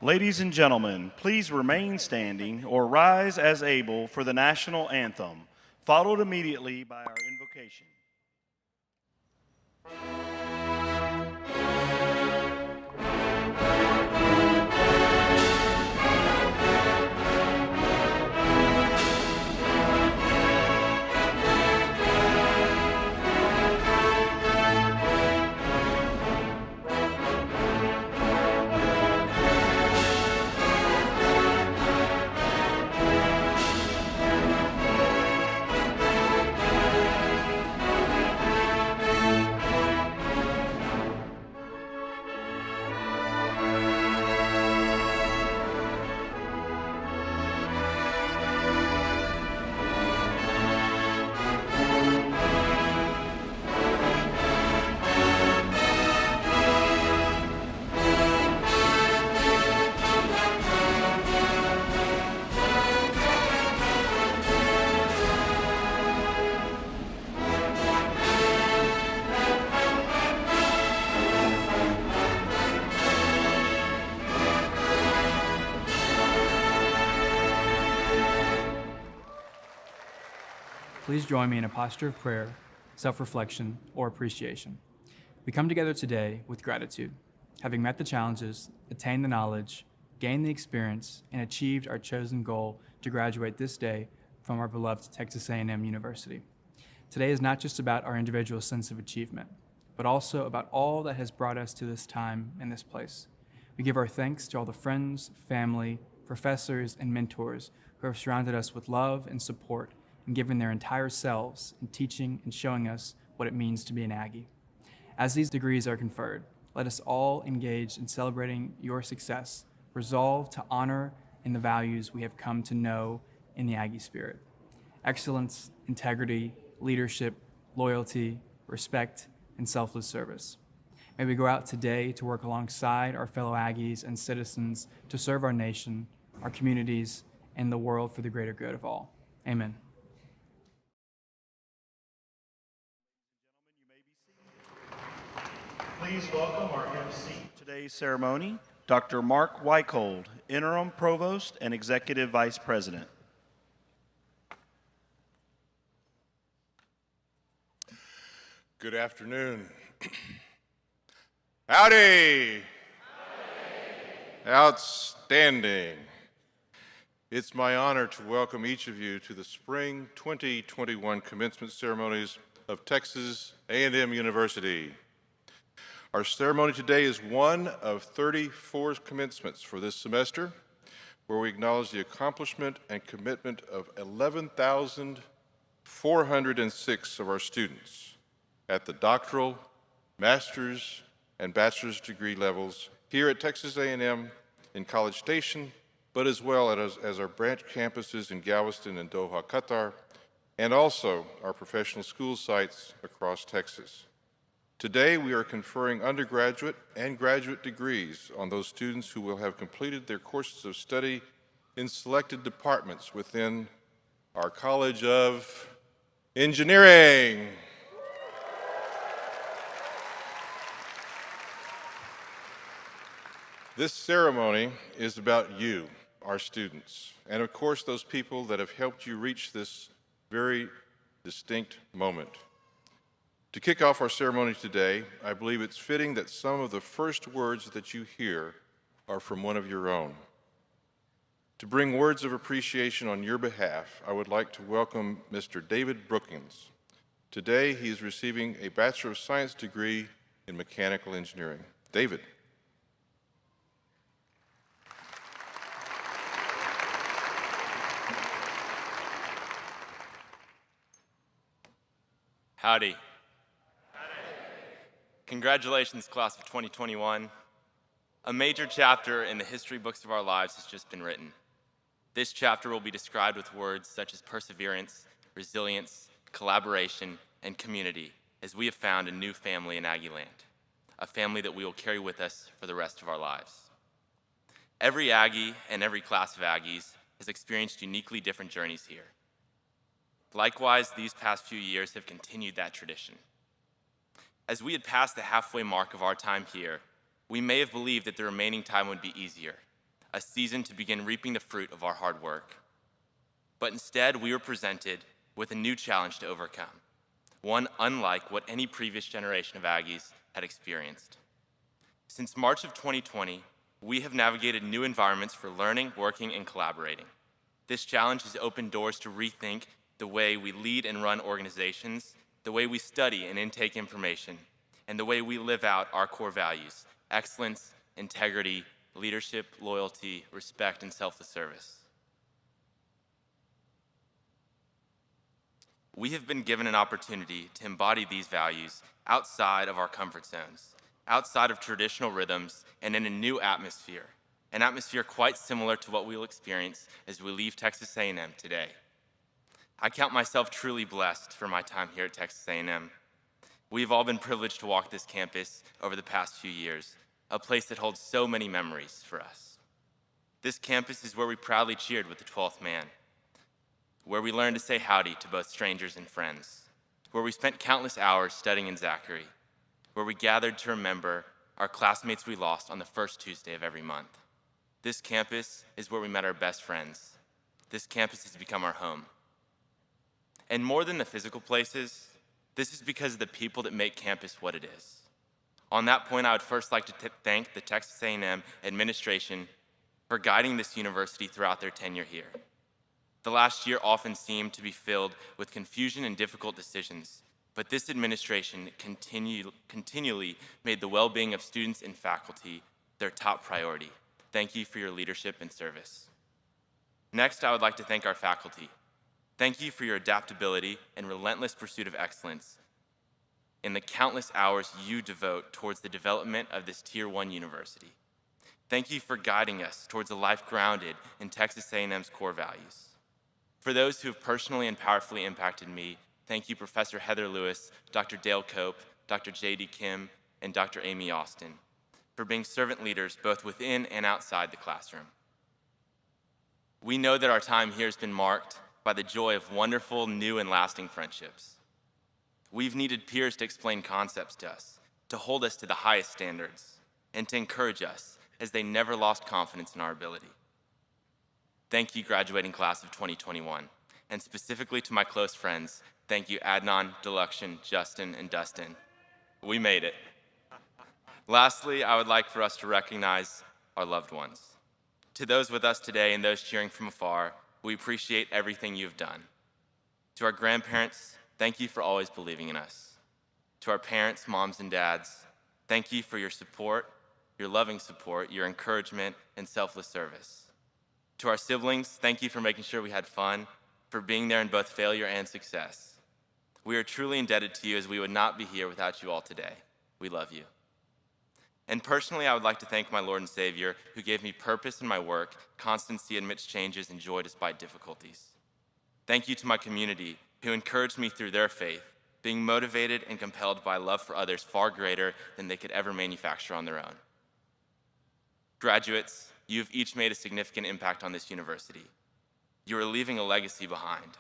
Ladies and gentlemen, please remain standing or rise as able for the national anthem, followed immediately by our invocation. Please join me in a posture of prayer, self-reflection, or appreciation. We come together today with gratitude, having met the challenges, attained the knowledge, gained the experience, and achieved our chosen goal to graduate this day from our beloved Texas A&M University. Today is not just about our individual sense of achievement, but also about all that has brought us to this time and this place. We give our thanks to all the friends, family, professors, and mentors who have surrounded us with love and support and given their entire selves in teaching and showing us what it means to be an Aggie. As these degrees are conferred, let us all engage in celebrating your success, resolved to honor in the values we have come to know in the Aggie spirit: excellence, integrity, leadership, loyalty, respect, and selfless service. May we go out today to work alongside our fellow Aggies and citizens to serve our nation, our communities, and the world for the greater good of all. Amen. Please welcome our MC today's ceremony, Dr. Mark Weichold, Interim Provost and Executive Vice President. Good afternoon. Howdy! Outstanding. It's my honor to welcome each of you to the Spring 2021 commencement ceremonies of Texas A&M University. Our ceremony today is one of 34 commencements for this semester, where we acknowledge the accomplishment and commitment of 11,406 of our students at the doctoral, master's, and bachelor's degree levels here at Texas A&M in College Station, but as well as our branch campuses in Galveston and Doha, Qatar, and also our professional school sites across Texas. Today, we are conferring undergraduate and graduate degrees on those students who will have completed their courses of study in selected departments within our College of Engineering. This ceremony is about you, our students, and of course those people that have helped you reach this very distinct moment. To kick off our ceremony today, I believe it's fitting that some of the first words that you hear are from one of your own. To bring words of appreciation on your behalf, I would like to welcome Mr. David Brookins. Today, he is receiving a Bachelor of Science degree in Mechanical Engineering. David. Howdy. Congratulations, class of 2021. A major chapter in the history books of our lives has just been written. This chapter will be described with words such as perseverance, resilience, collaboration, and community, as we have found a new family in Aggie land, a family that we will carry with us for the rest of our lives. Every Aggie and every class of Aggies has experienced uniquely different journeys here. Likewise, these past few years have continued that tradition. As we had passed the halfway mark of our time here, we may have believed that the remaining time would be easier, a season to begin reaping the fruit of our hard work. But instead, we were presented with a new challenge to overcome, one unlike what any previous generation of Aggies had experienced. Since March of 2020, we have navigated new environments for learning, working, and collaborating. This challenge has opened doors to rethink the way we lead and run organizations, the way we study and intake information, and the way we live out our core values: excellence, integrity, leadership, loyalty, respect, and selfless service. We have been given an opportunity to embody these values outside of our comfort zones, outside of traditional rhythms, and in a new atmosphere, an atmosphere quite similar to what we'll experience as we leave Texas A&M today. I count myself truly blessed for my time here at Texas A&M. We've all been privileged to walk this campus over the past few years, a place that holds so many memories for us. This campus is where we proudly cheered with the 12th man, where we learned to say howdy to both strangers and friends, where we spent countless hours studying in Zachary, where we gathered to remember our classmates we lost on the first Tuesday of every month. This campus is where we met our best friends. This campus has become our home. And more than the physical places, this is because of the people that make campus what it is. On that point, I would first like to thank the Texas A&M administration for guiding this university throughout their tenure here. The last year often seemed to be filled with confusion and difficult decisions, but this administration continually made the well-being of students and faculty their top priority. Thank you for your leadership and service. Next, I would like to thank our faculty. Thank you for your adaptability and relentless pursuit of excellence in the countless hours you devote towards the development of this Tier 1 university. Thank you for guiding us towards a life grounded in Texas A&M's core values. For those who have personally and powerfully impacted me, thank you, Professor Heather Lewis, Dr. Dale Cope, Dr. J.D. Kim, and Dr. Amy Austin, for being servant leaders both within and outside the classroom. We know that our time here has been marked by the joy of wonderful, new, and lasting friendships. We've needed peers to explain concepts to us, to hold us to the highest standards, and to encourage us as they never lost confidence in our ability. Thank you, graduating class of 2021, and specifically to my close friends, thank you, Adnan, Deluxion, Justin, and Dustin. We made it. Lastly, I would like for us to recognize our loved ones. To those with us today and those cheering from afar, we appreciate everything you've done. To our grandparents, thank you for always believing in us. To our parents, moms, and dads, thank you for your support, your loving support, your encouragement, and selfless service. To our siblings, thank you for making sure we had fun, for being there in both failure and success. We are truly indebted to you, as we would not be here without you all today. We love you. And personally, I would like to thank my Lord and Savior, who gave me purpose in my work, constancy amidst changes, and joy despite difficulties. Thank you to my community, who encouraged me through their faith, being motivated and compelled by love for others far greater than they could ever manufacture on their own. Graduates, you have each made a significant impact on this university. You are leaving a legacy behind.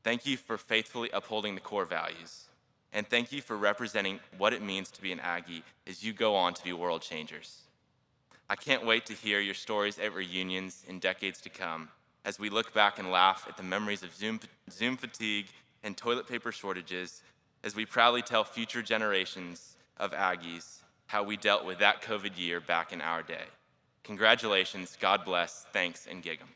Thank you for faithfully upholding the core values. And thank you for representing what it means to be an Aggie as you go on to be world changers. I can't wait to hear your stories at reunions in decades to come as we look back and laugh at the memories of Zoom fatigue and toilet paper shortages, as we proudly tell future generations of Aggies how we dealt with that COVID year back in our day. Congratulations, God bless, thanks, and gig 'em.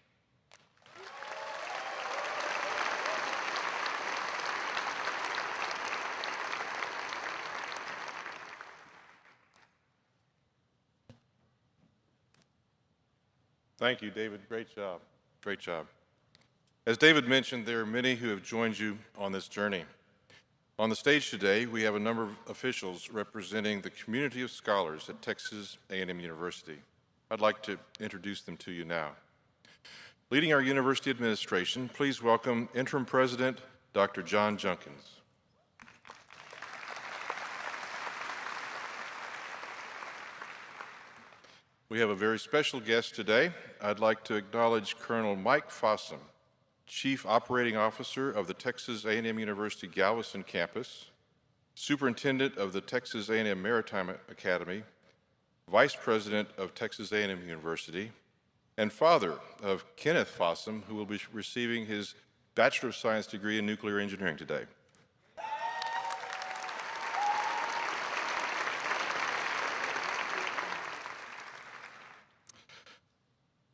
Thank you, David. Great job. Great job. As David mentioned, there are many who have joined you on this journey. On the stage today, we have a number of officials representing the community of scholars at Texas A&M University. I'd like to introduce them to you now. Leading our university administration, please welcome Interim President Dr. John Junkins. We have a very special guest today. I'd like to acknowledge Colonel Mike Fossum, Chief Operating Officer of the Texas A&M University Galveston campus, Superintendent of the Texas A&M Maritime Academy, Vice President of Texas A&M University, and father of Kenneth Fossum, who will be receiving his Bachelor of Science degree in nuclear engineering today.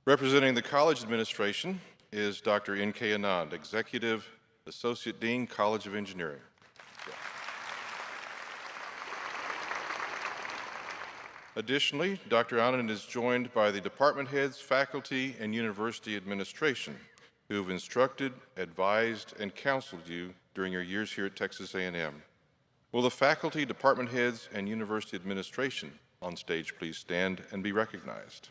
Representing the college administration is Dr. N.K. Anand, Executive Associate Dean, College of Engineering. Additionally, Dr. Anand is joined by the department heads, faculty, and university administration who have instructed, advised, and counseled you during your years here at Texas A&M. Will the faculty, department heads, and university administration on stage please stand and be recognized?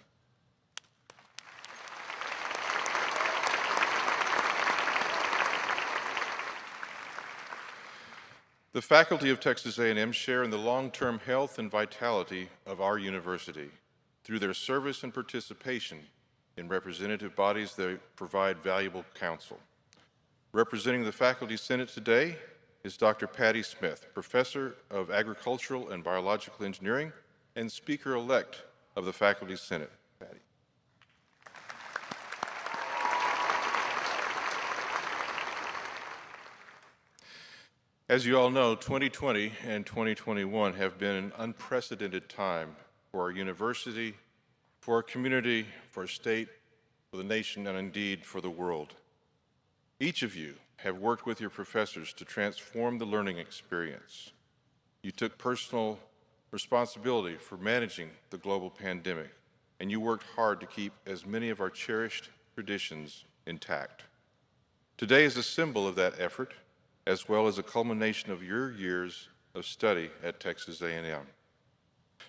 The faculty of Texas A&M share in the long-term health and vitality of our university. Through their service and participation in representative bodies, they provide valuable counsel. Representing the Faculty Senate today is Dr. Patty Smith, Professor of Agricultural and Biological Engineering and Speaker-elect of the Faculty Senate. Patty. As you all know, 2020 and 2021 have been an unprecedented time for our university, for our community, for our state, for the nation, and indeed for the world. Each of you have worked with your professors to transform the learning experience. You took personal responsibility for managing the global pandemic, and you worked hard to keep as many of our cherished traditions intact. Today is a symbol of that effort, as well as a culmination of your years of study at Texas A&M.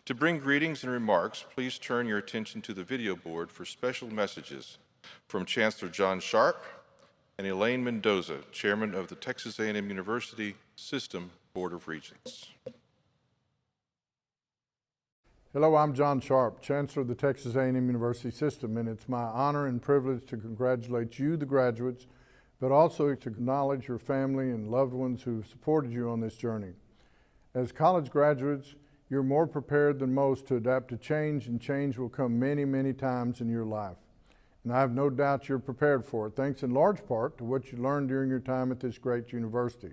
To bring greetings and remarks, please turn your attention to the video board for special messages from Chancellor John Sharp and Elaine Mendoza, Chairman of the Texas A&M University System Board of Regents. Hello, I'm John Sharp, Chancellor of the Texas A&M University System, and it's my honor and privilege to congratulate you, the graduates, but also to acknowledge your family and loved ones who supported you on this journey. As college graduates, you're more prepared than most to adapt to change, and change will come many, many times in your life. And I have no doubt you're prepared for it, thanks in large part to what you learned during your time at this great university.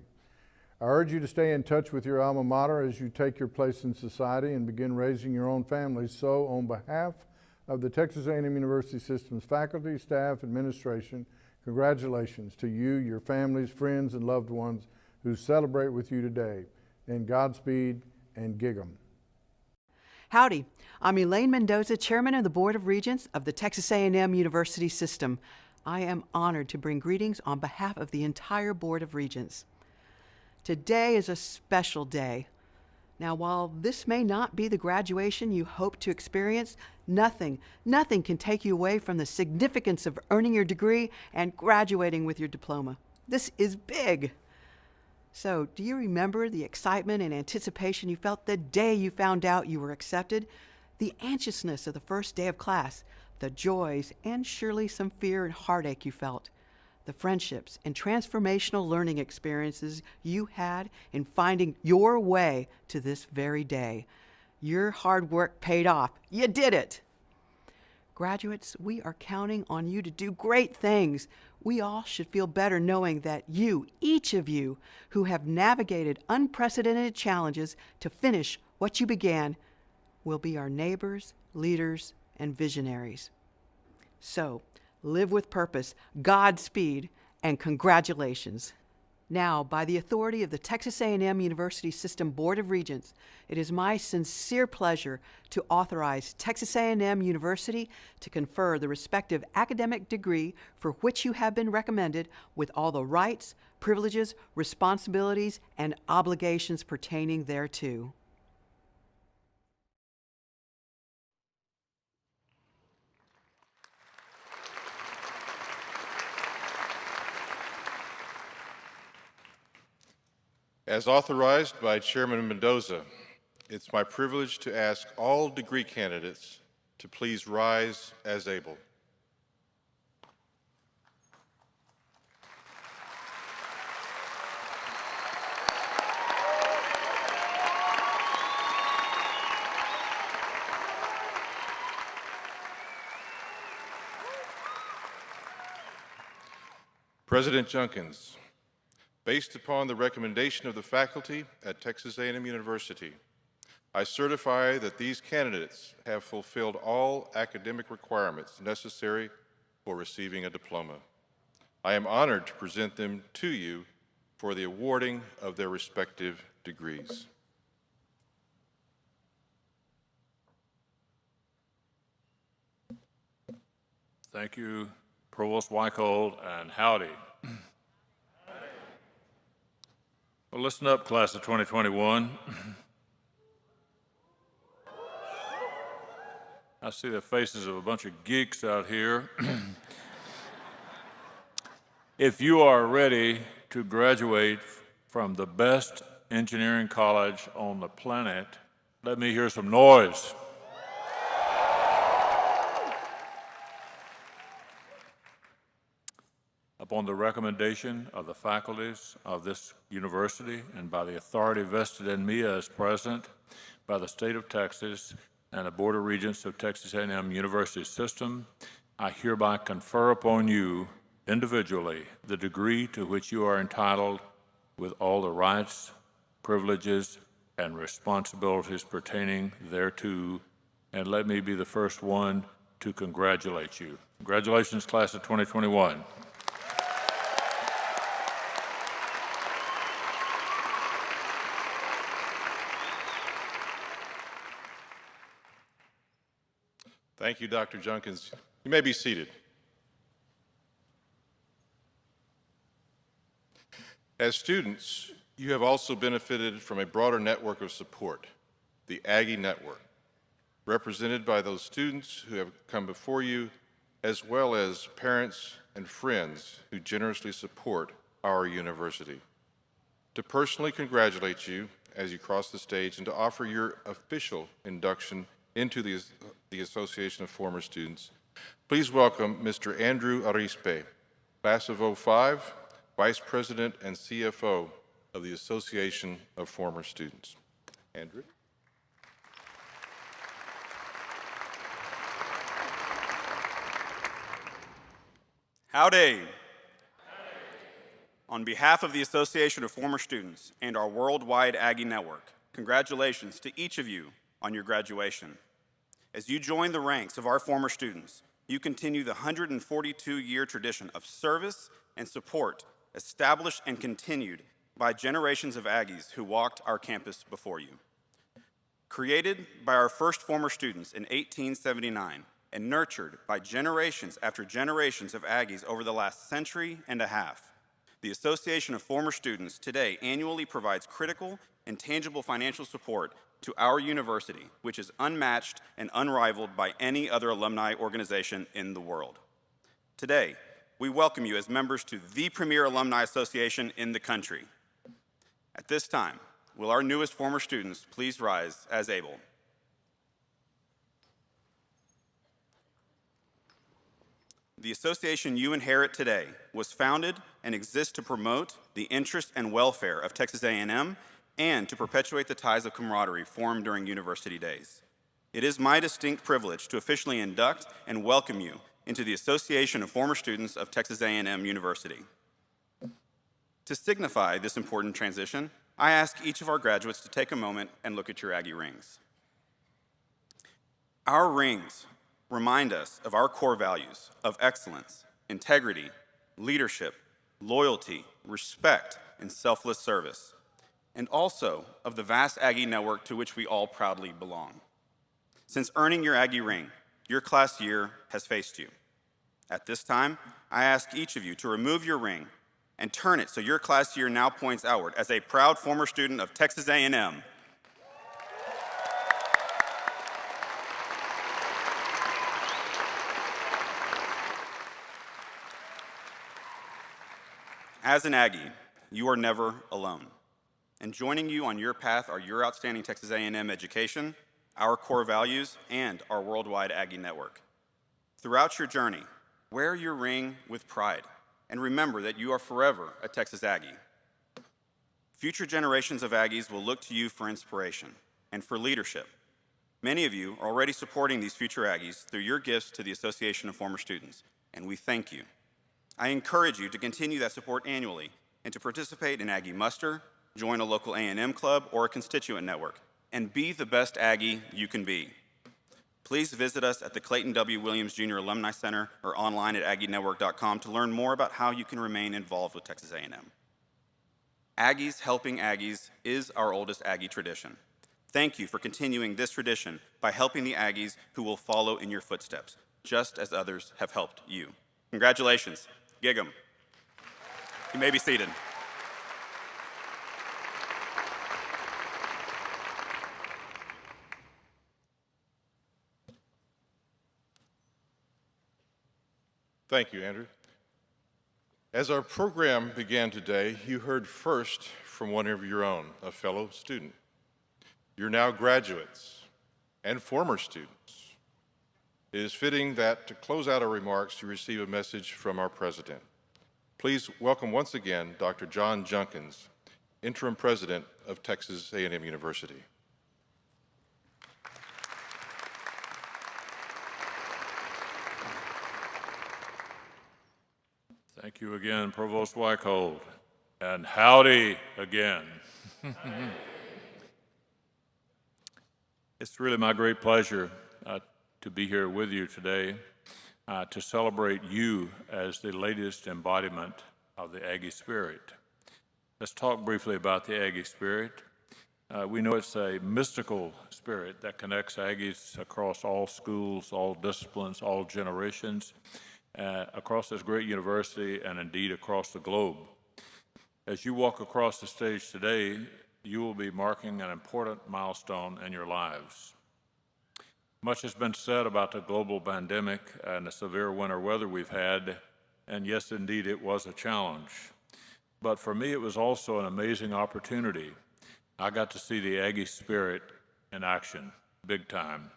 I urge you to stay in touch with your alma mater as you take your place in society and begin raising your own families. So, on behalf of the Texas A&M University System's faculty, staff, administration, congratulations to you, your families, friends, and loved ones who celebrate with you today. And Godspeed and gig 'em. Howdy, I'm Elaine Mendoza, Chairman of the Board of Regents of the Texas A&M University System. I am honored to bring greetings on behalf of the entire Board of Regents. Today is a special day. Now, while this may not be the graduation you hope to experience, nothing can take you away from the significance of earning your degree and graduating with your diploma. This is big. So, do you remember the excitement and anticipation you felt the day you found out you were accepted? The anxiousness of the first day of class, the joys, and surely some fear and heartache you felt, the friendships and transformational learning experiences you had in finding your way to this very day. Your hard work paid off. You did it. Graduates, we are counting on you to do great things. We all should feel better knowing that you, each of you, who have navigated unprecedented challenges to finish what you began, will be our neighbors, leaders, and visionaries. So, live with purpose, Godspeed, and congratulations. Now, by the authority of the Texas A&M University System Board of Regents, it is my sincere pleasure to authorize Texas A&M University to confer the respective academic degree for which you have been recommended with all the rights, privileges, responsibilities, and obligations pertaining thereto. As authorized by Chairman Mendoza, it's my privilege to ask all degree candidates to please rise as able. President Junkins, based upon the recommendation of the faculty at Texas A&M University, I certify that these candidates have fulfilled all academic requirements necessary for receiving a diploma. I am honored to present them to you for the awarding of their respective degrees. Thank you, Provost Weicholt, and howdy. Well, listen up, class of 2021. I see the faces of a bunch of geeks out here. If you are ready to graduate from the best engineering college on the planet, let me hear some noise. Upon the recommendation of the faculties of this university and by the authority vested in me as president by the state of Texas and the Board of Regents of Texas A&M University System, I hereby confer upon you individually the degree to which you are entitled with all the rights, privileges, and responsibilities pertaining thereto, and let me be the first one to congratulate you. Congratulations, class of 2021. Thank you, Dr. Junkins. You may be seated. As students, you have also benefited from a broader network of support, the Aggie Network, represented by those students who have come before you, as well as parents and friends who generously support our university. To personally congratulate you as you cross the stage and to offer your official induction into the Association of Former Students, please welcome Mr. Andrew Arispe, class of 05, Vice President and CFO of the Association of Former Students. Andrew. Howdy. On behalf of the Association of Former Students and our worldwide Aggie Network, congratulations to each of you on your graduation. As you join the ranks of our former students, you continue the 142-year tradition of service and support established and continued by generations of Aggies who walked our campus before you. Created by our first former students in 1879 and nurtured by generations after generations of Aggies over the last century and a half, the Association of Former Students today annually provides critical and tangible financial support to our university, which is unmatched and unrivaled by any other alumni organization in the world. Today, we welcome you as members to the premier alumni association in the country. At this time, will our newest former students please rise as able? The association you inherit today was founded and exists to promote the interest and welfare of Texas A&M and to perpetuate the ties of camaraderie formed during university days. It is my distinct privilege to officially induct and welcome you into the Association of Former Students of Texas A&M University. To signify this important transition, I ask each of our graduates to take a moment and look at your Aggie rings. Our rings remind us of our core values of excellence, integrity, leadership, loyalty, respect, and selfless service, and also of the vast Aggie network to which we all proudly belong. Since earning your Aggie ring, your class year has faced you. At this time, I ask each of you to remove your ring and turn it so your class year now points outward as a proud former student of Texas A&M. As an Aggie, you are never alone. And joining you on your path are your outstanding Texas A&M education, our core values, and our worldwide Aggie network. Throughout your journey, wear your ring with pride and remember that you are forever a Texas Aggie. Future generations of Aggies will look to you for inspiration and for leadership. Many of you are already supporting these future Aggies through your gifts to the Association of Former Students, and we thank you. I encourage you to continue that support annually and to participate in Aggie Muster, join a local A&M club or a constituent network, and be the best Aggie you can be. Please visit us at the Clayton W. Williams Jr. Alumni Center or online at aggienetwork.com to learn more about how you can remain involved with Texas A&M. Aggies helping Aggies is our oldest Aggie tradition. Thank you for continuing this tradition by helping the Aggies who will follow in your footsteps, just as others have helped you. Congratulations. Gig 'em. You may be seated. Thank you, Andrew. As our program began today, you heard first from one of your own, a fellow student. You're now graduates and former students. It is fitting that to close out our remarks, you receive a message from our president. Please welcome once again Dr. John Junkins, interim president of Texas A&M University. Thank you again, Provost Weichhold, and howdy again. It's really my great pleasure to be here with you today to celebrate you as the latest embodiment of the Aggie spirit. Let's talk briefly about the Aggie spirit. We know it's a mystical spirit that connects Aggies across all schools, all disciplines, all generations, across this great university and indeed across the globe. As you walk across the stage today, you will be marking an important milestone in your lives. Much has been said about the global pandemic and the severe winter weather we've had, and yes, indeed, it was a challenge. But for me, it was also an amazing opportunity. I got to see the Aggie spirit in action, big time.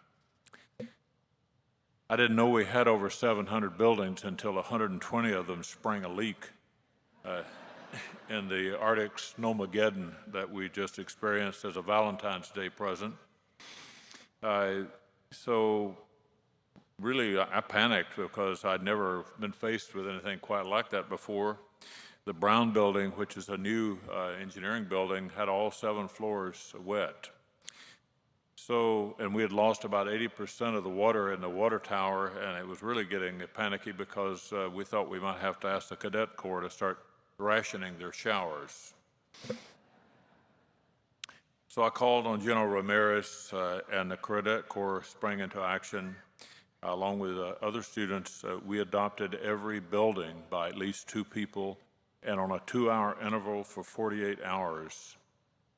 I didn't know we had over 700 buildings until 120 of them sprang a leak in the Arctic snowmageddon that we just experienced as a Valentine's Day present. So really, I panicked because I'd never been faced with anything quite like that before. The Brown building, which is a new engineering building, had all 7 floors wet. So, and we had lost about 80% of the water in the water tower, and it was really getting panicky because we thought we might have to ask the Cadet Corps to start rationing their showers. So I called on General Ramirez, and the Cadet Corps sprang into action. Along with other students, we adopted every building by at least 2 people, and on a 2-hour interval for 48 hours.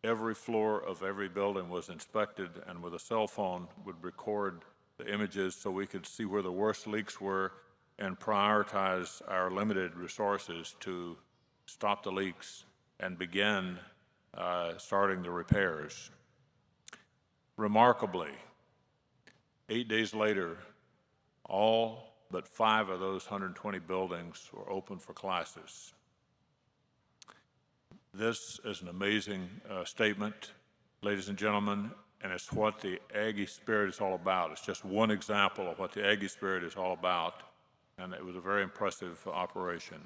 Every floor of every building was inspected, and with a cell phone would record the images so we could see where the worst leaks were and prioritize our limited resources to stop the leaks and begin starting the repairs. Remarkably, 8 days later, all but 5 of those 120 buildings were open for classes. This is an amazing statement, ladies and gentlemen, and it's what the Aggie spirit is all about. It's just one example of what the Aggie spirit is all about, and it was a very impressive operation.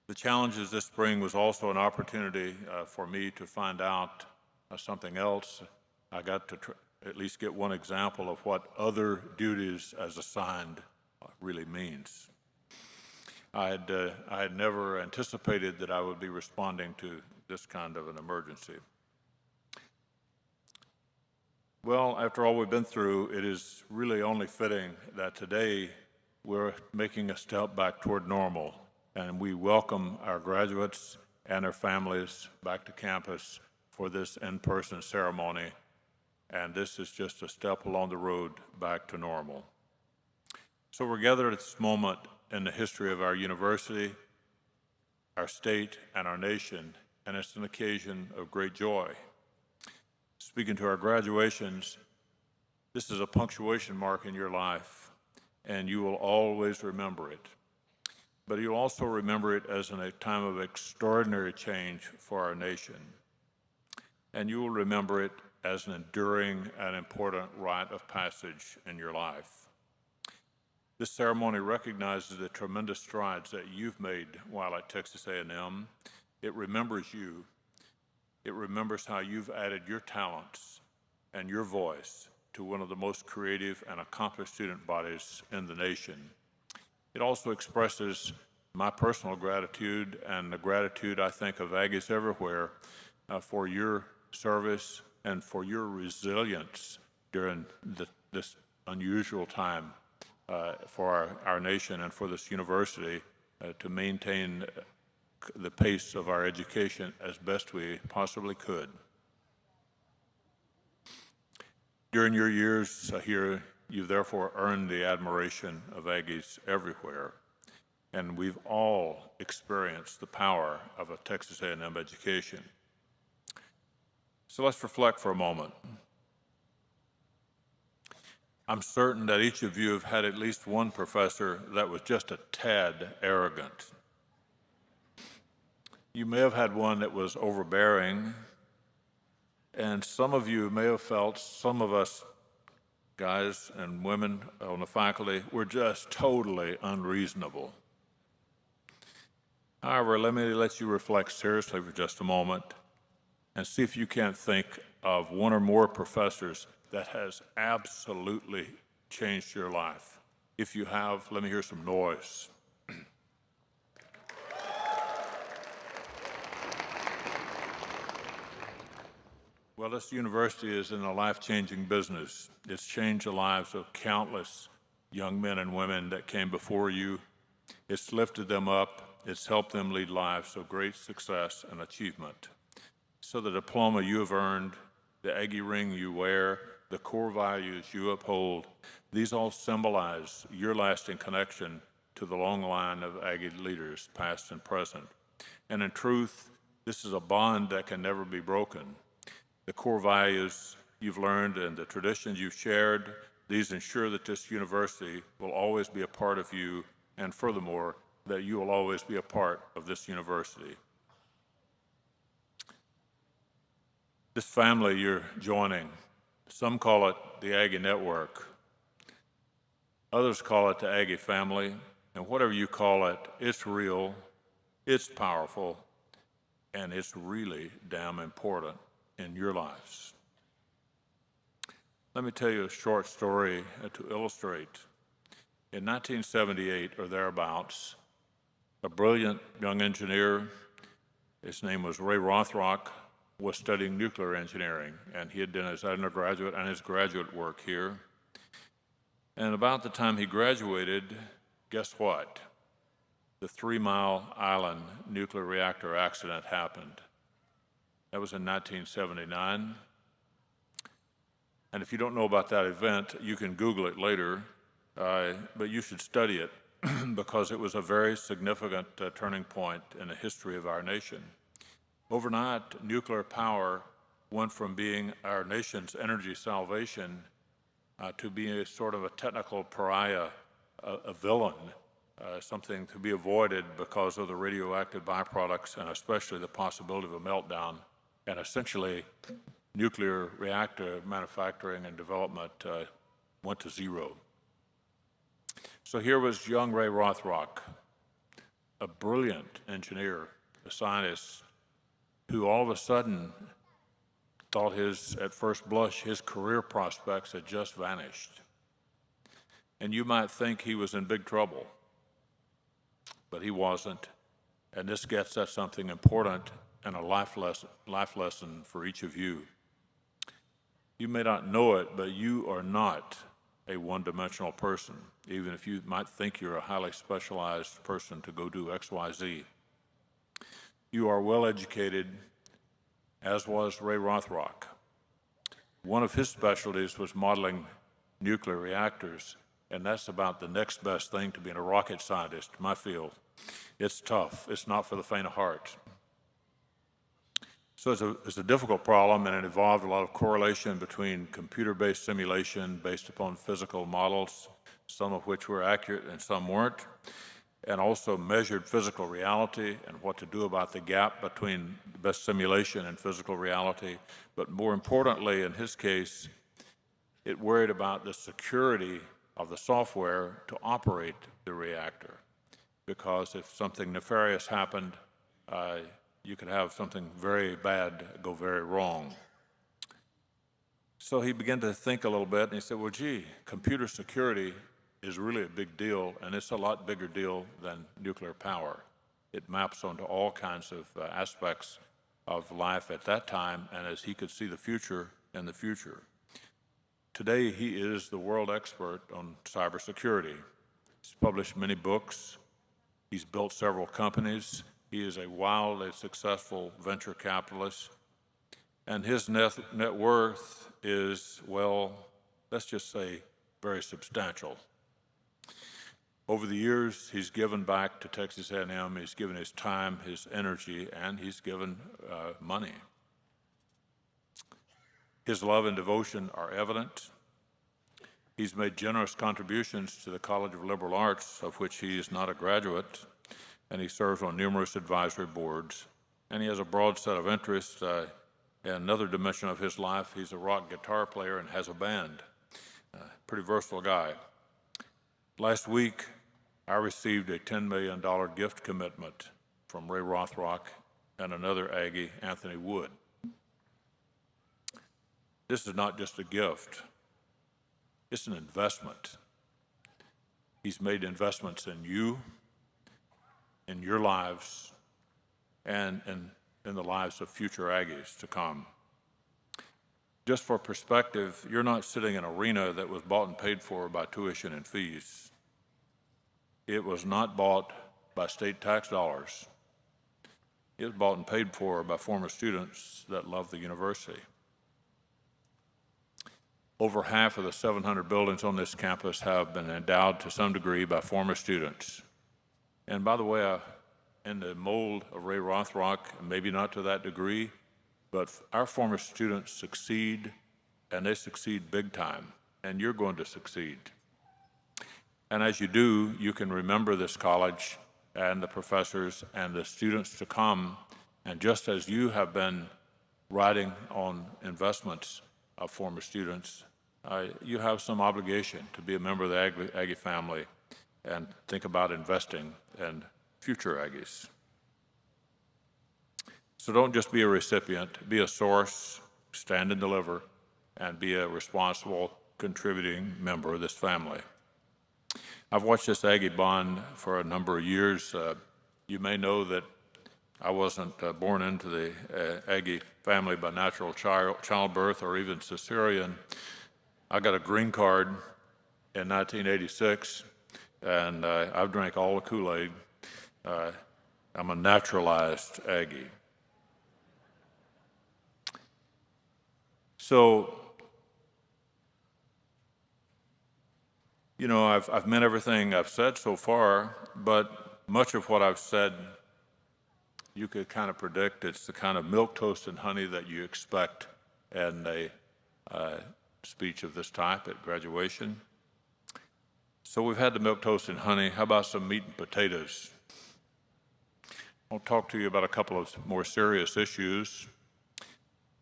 The challenges this spring was also an opportunity for me to find out something else. I got to at least get one example of what other duties as assigned really means. I had never anticipated that I would be responding to this kind of an emergency. Well, after all we've been through, it is really only fitting that today we're making a step back toward normal, and we welcome our graduates and their families back to campus for this in-person ceremony, and this is just a step along the road back to normal. So we're gathered at this moment in the history of our university, our state, and our nation, and it's an occasion of great joy. Speaking to our graduations, this is a punctuation mark in your life, and you will always remember it. But you'll also remember it as a time of extraordinary change for our nation. And you will remember it as an enduring and important rite of passage in your life. This ceremony recognizes the tremendous strides that you've made while at Texas A&M. It remembers you. It remembers how you've added your talents and your voice to one of the most creative and accomplished student bodies in the nation. It also expresses my personal gratitude and the gratitude, I think, of Aggies everywhere for your service and for your resilience during this unusual time for our nation and for this university to maintain the pace of our education as best we possibly could. During your years here, you've therefore earned the admiration of Aggies everywhere, and we've all experienced the power of a Texas A&M education. So let's reflect for a moment. I'm certain that each of you have had at least one professor that was just a tad arrogant. You may have had one that was overbearing, and some of you may have felt, some of us guys and women on the faculty were just totally unreasonable. However, let me let you reflect seriously for just a moment and see if you can't think of one or more professors that has absolutely changed your life. If you have, let me hear some noise. Well, this university is in a life-changing business. It's changed the lives of countless young men and women that came before you. It's lifted them up. It's helped them lead lives of great success and achievement. So the diploma you have earned, the Aggie ring you wear, the core values you uphold, these all symbolize your lasting connection to the long line of Aggie leaders, past and present. And in truth, this is a bond that can never be broken. The core values you've learned and the traditions you've shared, these ensure that this university will always be a part of you, and furthermore, that you will always be a part of this university. This family you're joining, some call it the Aggie Network. Others call it the Aggie family, and whatever you call it, it's real, it's powerful, and it's really damn important in your lives. Let me tell you a short story to illustrate. In 1978 or thereabouts, a brilliant young engineer, his name was Ray Rothrock, was studying nuclear engineering, and he had done his undergraduate and his graduate work here. And about the time he graduated, guess what? The 3 Mile Island nuclear reactor accident happened. That was in 1979. And if you don't know about that event, you can Google it later, but you should study it because it was a very significant turning point in the history of our nation. Overnight, nuclear power went from being our nation's energy salvation to being a sort of a technical pariah, a villain, something to be avoided because of the radioactive byproducts and especially the possibility of a meltdown. And essentially, nuclear reactor manufacturing and development went to zero. So here was young Ray Rothrock, a brilliant engineer, a scientist, who all of a sudden thought at first blush, his career prospects had just vanished. And you might think he was in big trouble, but he wasn't. And this gets at something important and a life lesson for each of you. You may not know it, but you are not a one-dimensional person, even if you might think you're a highly specialized person to go do X, Y, Z. You are well educated, as was Ray Rothrock. One of his specialties was modeling nuclear reactors, and that's about the next best thing to being a rocket scientist, my field. It's tough. It's not for the faint of heart. So it's a difficult problem, and it involved a lot of correlation between computer-based simulation based upon physical models, some of which were accurate and some weren't, and also measured physical reality and what to do about the gap between the best simulation and physical reality. But more importantly, in his case, it worried about the security of the software to operate the reactor. Because if something nefarious happened, you could have something very bad go very wrong. So he began to think a little bit, and he said, well, gee, computer security is really a big deal, and it's a lot bigger deal than nuclear power. It maps onto all kinds of aspects of life at that time, and as he could see the future in the future. Today, he is the world expert on cybersecurity. He's published many books. He's built several companies. He is a wildly successful venture capitalist. And his net worth is, well, let's just say very substantial. Over the years, he's given back to Texas A&M. He's given his time, his energy, and he's given money. His love and devotion are evident. He's made generous contributions to the College of Liberal Arts, of which he is not a graduate, and he serves on numerous advisory boards. And he has a broad set of interests. In another dimension of his life, he's a rock guitar player and has a band. Pretty versatile guy. Last week, I received a $10 million gift commitment from Ray Rothrock and another Aggie, Anthony Wood. This is not just a gift, it's an investment. He's made investments in you, in your lives, and in the lives of future Aggies to come. Just for perspective, you're not sitting in an arena that was bought and paid for by tuition and fees. It was not bought by state tax dollars. It was bought and paid for by former students that love the university. Over half of the 700 buildings on this campus have been endowed to some degree by former students. And by the way, in the mold of Ray Rothrock, maybe not to that degree, but our former students succeed, and they succeed big time, and you're going to succeed. And as you do, you can remember this college and the professors and the students to come, and just as you have been riding on investments of former students, you have some obligation to be a member of the Aggie family and think about investing in future Aggies. So don't just be a recipient, be a source, stand and deliver, and be a responsible, contributing member of this family. I've watched this Aggie bond for a number of years. You may know that I wasn't born into the Aggie family by natural childbirth or even cesarean. I got a green card in 1986, and I've drank all the Kool-Aid. I'm a naturalized Aggie. So, you know, I've meant everything I've said so far, but much of what I've said, you could kind of predict. It's the kind of milquetoast and honey that you expect in a speech of this type at graduation. So we've had the milquetoast and honey. How about some meat and potatoes? I'll talk to you about a couple of more serious issues.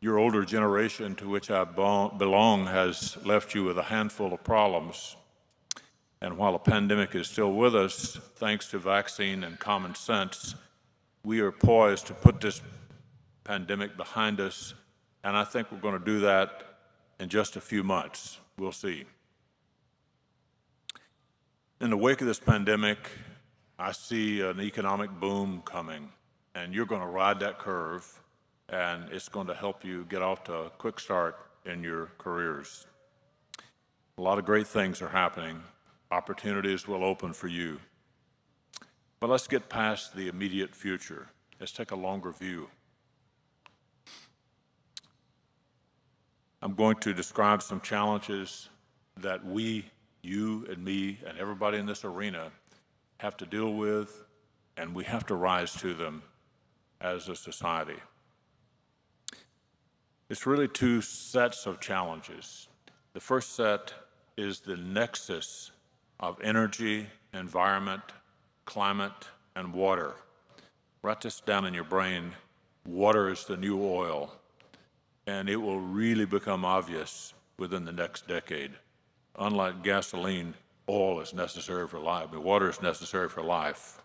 Your older generation, to which I belong, has left you with a handful of problems. And while the pandemic is still with us, thanks to vaccine and common sense, we are poised to put this pandemic behind us, and I think we're going to do that in just a few months. We'll see. In the wake of this pandemic, I see an economic boom coming, and you're going to ride that curve, and it's going to help you get off to a quick start in your careers. A lot of great things are happening. Opportunities will open for you. But let's get past the immediate future. Let's take a longer view. I'm going to describe some challenges that we, you and me and everybody in this arena have to deal with, and we have to rise to them as a society. It's really two sets of challenges. The first set is the nexus of energy, environment, climate, and water. Write this down in your brain. Water is the new oil, and it will really become obvious within the next decade. Unlike gasoline, oil is necessary for life, but water is necessary for life.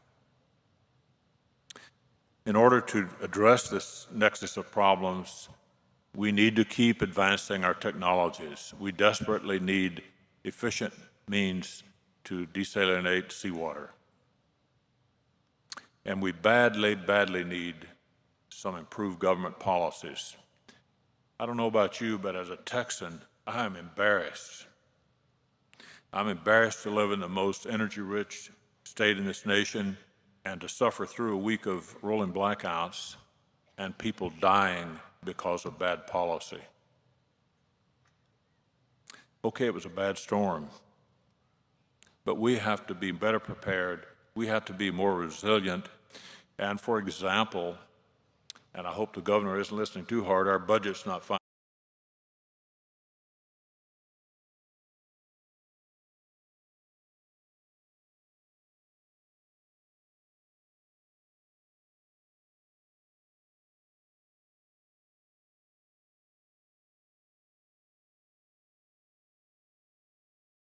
In order to address this nexus of problems, we need to keep advancing our technologies. We desperately need efficient means to desalinate seawater. And we badly, badly need some improved government policies. I don't know about you, but as a Texan, I am embarrassed. I'm embarrassed to live in the most energy-rich state in this nation and to suffer through a week of rolling blackouts and people dying because of bad policy. Okay, it was a bad storm, but we have to be better prepared. We have to be more resilient. And for example, and I hope the governor isn't listening too hard, our budget's not